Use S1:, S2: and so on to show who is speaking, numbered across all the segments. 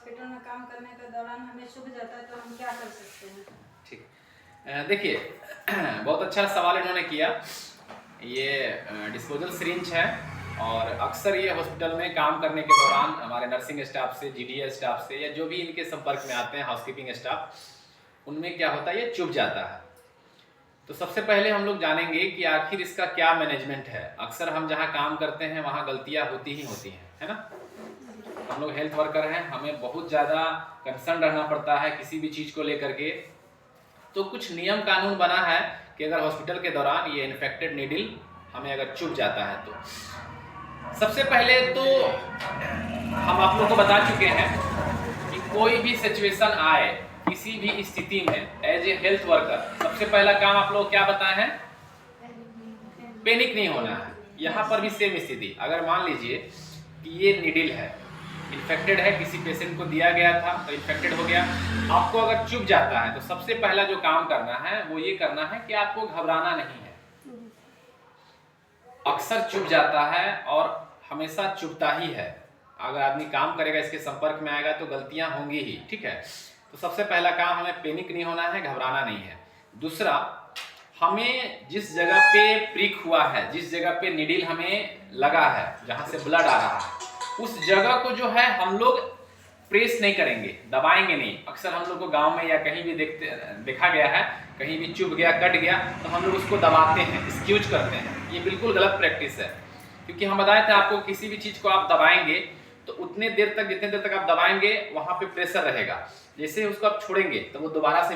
S1: Hospital में काम करने के दौरान हमें चुभ जाता है तो हम क्या कर सकते हैं?
S2: ठीक, देखिए बहुत अच्छा सवाल इन्होंने किया। ये डिस्पोजल सिरिंज है और अक्सर ये हॉस्पिटल में काम करने के दौरान हमारे नर्सिंग स्टाफ से, जीडीएस स्टाफ से या जो भी इनके संपर्क में आते हैं हाउसकीपिंग स्टाफ, उनमें क्या होता है, ये चुभ जाता है। तो सबसे पहले हम लोग जानेंगे कि आखिर इसका क्या मैनेजमेंट है। अक्सर हम जहाँ काम करते हैं वहाँ गलतियाँ होती ही होती हैं, है ना। हम लोग हेल्थ वर्कर हैं, हमें बहुत ज़्यादा कंसर्न रहना पड़ता है किसी भी चीज़ को लेकर के। तो कुछ नियम कानून बना है कि अगर हॉस्पिटल के दौरान ये इन्फेक्टेड नीडल हमें अगर चुभ जाता है तो सबसे पहले तो हम आप लोग को बता चुके हैं कि कोई भी सिचुएशन आए, किसी भी स्थिति में एज ए हेल्थ वर्कर, सबसे पहला काम आप लोग क्या बताए हैं? पैनिक नहीं होना है। यहाँ पर भी सेम स्थिति, अगर मान लीजिए कि ये नीडल है, इन्फेक्टेड है, किसी पेशेंट को दिया गया था तो इन्फेक्टेड हो गया, आपको अगर चुभ जाता है तो सबसे पहला जो काम करना है वो ये करना है कि आपको घबराना नहीं है। अक्सर चुभ जाता है और हमेशा चुभता ही है। अगर आदमी काम करेगा, इसके संपर्क में आएगा तो गलतियां होंगी ही, ठीक है। तो सबसे पहला काम, हमें पैनिक नहीं होना है, घबराना नहीं है। दूसरा, हमें जिस जगह पे प्रिक हुआ है, जिस जगह पे निडल हमें लगा है, जहां से ब्लड आ रहा है, उस जगह को जो है हम लोग प्रेस नहीं करेंगे, दबाएंगे नहीं। अक्सर हम लोग को गांव में या कहीं भी देखा गया है, कहीं भी चुभ गया, कट गया तो हम लोग उसको दबाते हैं, स्क्यूज करते हैं। ये बिल्कुल गलत प्रैक्टिस है, क्योंकि हम बताए थे आपको, किसी भी चीज को आप दबाएंगे तो उतने देर तक, जितने देर तक आप दबाएंगे वहां पे प्रेशर रहेगा। जैसे उसको आप छोड़ेंगे तो वो दोबारा से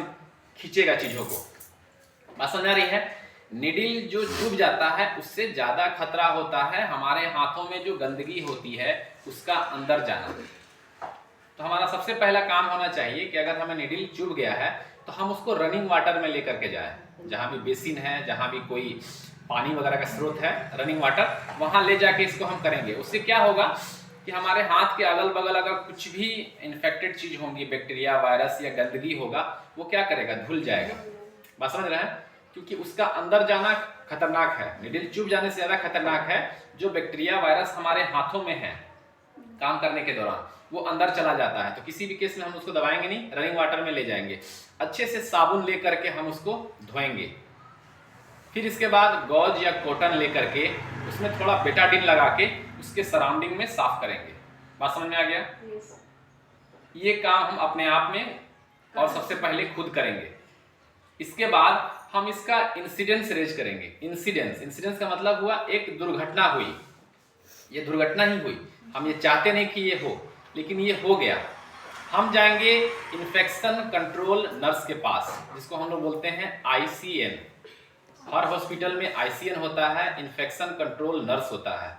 S2: खींचेगा चीजों को। बात समझ आ रही है? निडल जो चुभ जाता है उससे ज्यादा खतरा होता है हमारे हाथों में जो गंदगी होती है उसका अंदर जाना। तो हमारा सबसे पहला काम होना चाहिए कि अगर हमें निडल चुभ गया है तो हम उसको रनिंग वाटर में लेकर के जाएं। जहां भी बेसिन है, जहां भी कोई पानी वगैरह का स्रोत है, रनिंग वाटर, वहां ले जाके इसको हम करेंगे। उससे क्या होगा कि हमारे हाथ के अगल बगल अगर कुछ भी इन्फेक्टेड चीज होंगी, बैक्टीरिया, वायरस या गंदगी होगा, वो क्या करेगा, धुल जाएगा। बात समझ रहे हैं? क्योंकि उसका अंदर जाना खतरनाक है। निडल चुभ जाने से ज्यादा खतरनाक है जो बैक्टीरिया, वायरस हमारे हाथों में है, काम करने के दौरान वो अंदर चला जाता है। तो किसी भी केस में हम उसको दबाएंगे नहीं, रनिंग वाटर में ले जाएंगे, अच्छे से साबुन लेकर के हम उसको धोएंगे। फिर इसके बाद गॉज या कॉटन लेकर के उसमें थोड़ा बेटाडीन लगा के उसके सराउंडिंग में साफ करेंगे। बात समझ में आ गया? ये काम हम अपने आप में और सबसे पहले खुद करेंगे। इसके बाद हम इसका इंसिडेंस रेज करेंगे। इंसिडेंस का मतलब हुआ एक दुर्घटना हुई, ये दुर्घटना ही हुई, हम ये चाहते नहीं कि ये हो, लेकिन ये हो गया। हम जाएंगे इन्फेक्शन कंट्रोल नर्स के पास, जिसको हम लोग बोलते हैं ICN। हर हॉस्पिटल में ICN होता है, इन्फेक्शन कंट्रोल नर्स होता है,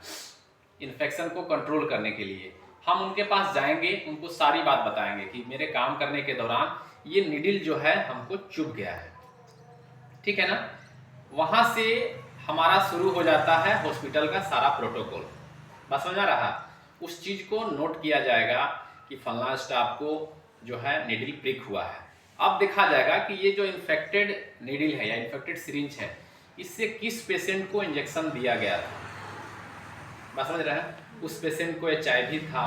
S2: इन्फेक्शन को कंट्रोल करने के लिए। हम उनके पास जाएंगे, उनको सारी बात बताएंगे कि मेरे काम करने के दौरान ये निडल जो है हमको चुभ गया है, ठीक है ना। वहां से हमारा शुरू हो जाता है हॉस्पिटल का सारा प्रोटोकॉल। बात समझ आ रहा? उस चीज को नोट किया जाएगा कि फलना स्टाफ को जो है निडल प्रिक हुआ है। अब देखा जाएगा कि ये जो इन्फेक्टेड निडल है या इन्फेक्टेड सिरिंज है, इससे किस पेशेंट को इंजेक्शन दिया गया था। बात समझ रहे हैं? उस पेशेंट को HIV था,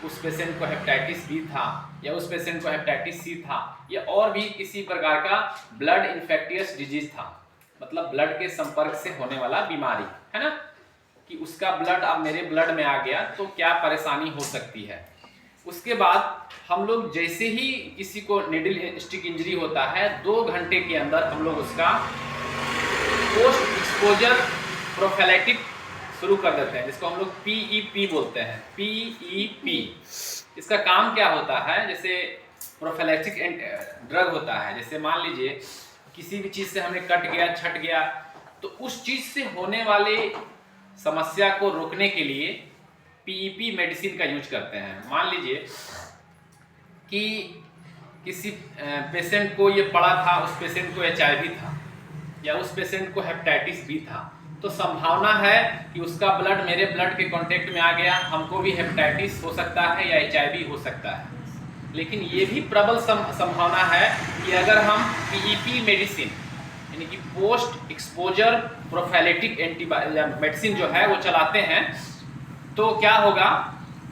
S2: उस पेशेंट को हेपेटाइटिस B था, या उस पेशेंट को हेपेटाइटिस C था, या और भी किसी प्रकार का ब्लड इन्फेक्टियस डिजीज था, मतलब ब्लड के संपर्क से होने वाला बीमारी, है ना, कि उसका ब्लड अब मेरे ब्लड में आ गया तो क्या परेशानी हो सकती है। उसके बाद हम लोग जैसे ही किसी को निडल स्टिक इंजरी होता है, 2 घंटे के अंदर हम लोग उसका पोस्ट एक्सपोजर प्रोफिलैक्टिक शुरू कर देते हैं, जिसको हम लोग PEP बोलते हैं। PEP, इसका काम क्या होता है, जैसे प्रोफिलैक्टिक ड्रग होता है। जैसे मान लीजिए किसी भी चीज से हमें कट गया, छट गया, तो उस चीज से होने वाले समस्या को रोकने के लिए PEP मेडिसिन का यूज करते हैं। मान लीजिए कि किसी पेशेंट को ये पड़ा था, उस पेशेंट को HIV था, या उस पेशेंट को हेपेटाइटिस B था, तो संभावना है कि उसका ब्लड मेरे ब्लड के कांटेक्ट में आ गया, हमको भी हेपेटाइटिस हो सकता है या HIV हो सकता है। लेकिन ये भी प्रबल संभावना है कि अगर हम PEP मेडिसिन यानी कि पोस्ट एक्सपोजर प्रोफिलैक्टिक मेडिसिन जो है वो चलाते हैं, तो क्या होगा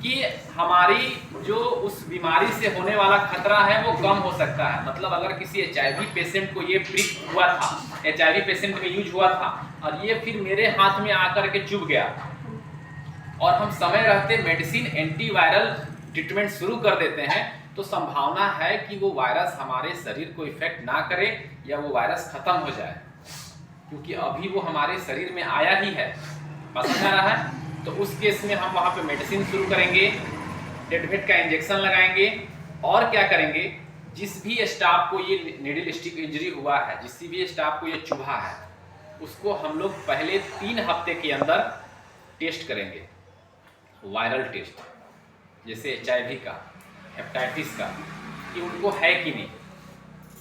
S2: कि हमारी जो उस बीमारी से होने वाला खतरा है वो कम हो सकता है। मतलब अगर किसी HIV पेशेंट को ये प्रिक हुआ था, HIV पेशेंट में यूज हुआ था और ये फिर मेरे हाथ में आकर के चुभ गया और हम समय रहते मेडिसिन एंटीवायरल ट्रीटमेंट शुरू कर देते हैं, तो संभावना है कि वो वायरस हमारे शरीर को इफेक्ट ना करे या वो वायरस खत्म हो जाए, क्योंकि अभी वो हमारे शरीर में आया ही है। समझ आ रहा है? तो उस केस में हम वहाँ पे मेडिसिन शुरू करेंगे, टेडवेट का इंजेक्शन लगाएंगे और क्या करेंगे, जिस भी स्टाफ को ये नीडल स्टिक इंजरी हुआ है, जिस भी स्टाफ को ये चुभा है, उसको हम लोग पहले 3 हफ्ते के अंदर टेस्ट करेंगे, वायरल टेस्ट, जैसे HIV का, हेपेटाइटिस का, कि उनको है कि नहीं।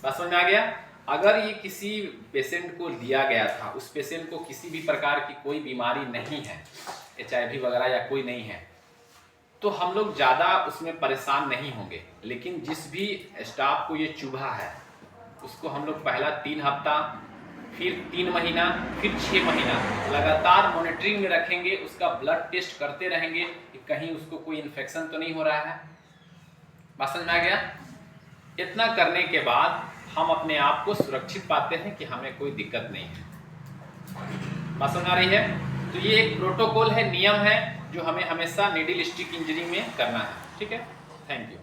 S2: बस समझ में आ गया? अगर ये किसी पेशेंट को दिया गया था, उस पेशेंट को किसी भी प्रकार की कोई बीमारी नहीं है, HIV वगैरह या कोई नहीं है, तो हम लोग ज़्यादा उसमें परेशान नहीं होंगे। लेकिन जिस भी स्टाफ को ये चुभा है, उसको हम लोग पहला 3 हफ्ता, फिर 3 महीना, फिर 6 महीना लगातार मॉनिटरिंग में रखेंगे, उसका ब्लड टेस्ट करते रहेंगे कि कहीं उसको कोई इन्फेक्शन तो नहीं हो रहा है। बात समझ में आ गया? इतना करने के बाद हम अपने आप को सुरक्षित पाते हैं कि हमें कोई दिक्कत नहीं है। बात समझ आ रही है? तो ये एक प्रोटोकॉल है, नियम है, जो हमें हमेशा नीडल स्टिक इंजरी में करना है। ठीक है, थैंक यू।